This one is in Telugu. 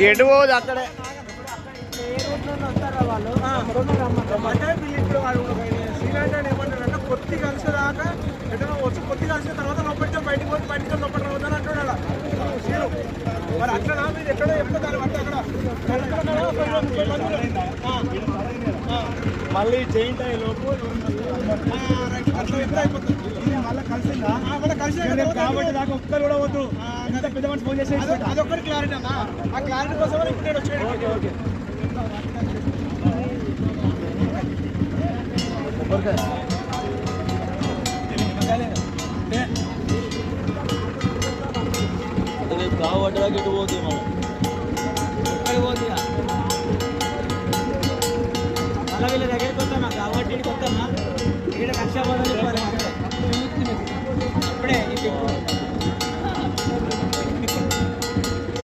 ఎటు పోదు అక్కడే శ్రీలంక ఏమంటారంటే కొద్ది కలిసేదాకా ఎటో వచ్చి కొద్ది కలిసిన తర్వాత లోపలికి బయటికి పోతే బయటికి లోపల రావద్దని అంటున్నాడు శ్రీలు. మరి అట్లా మీరు ఎక్కడో చెప్తారు అంటే అక్కడ మళ్ళీ జాయింట్ అయ్యే లోపు అట్లా ఎంత అయిపోతుంది మళ్ళీ కలిసిందా మళ్ళీ కలిసి కాబట్టి దాకా ఒక్కరు కూడా వద్దు. ఎంత పెద్ద మనిషి ఫోన్ చేసి అదొక్కటి క్లారిటీ అన్న. ఆ క్లారిటీ కోసం ఇప్పుడు నేను వచ్చాడు. ఓకే ఓకే కావడానికి ఎటు పోతుంది మనం ఎక్కడికి పోతుంది మళ్ళీ వీళ్ళ దగ్గరికి వస్తామా కాబట్టి వస్తామా ఇక్కడ రక్షాబంధన్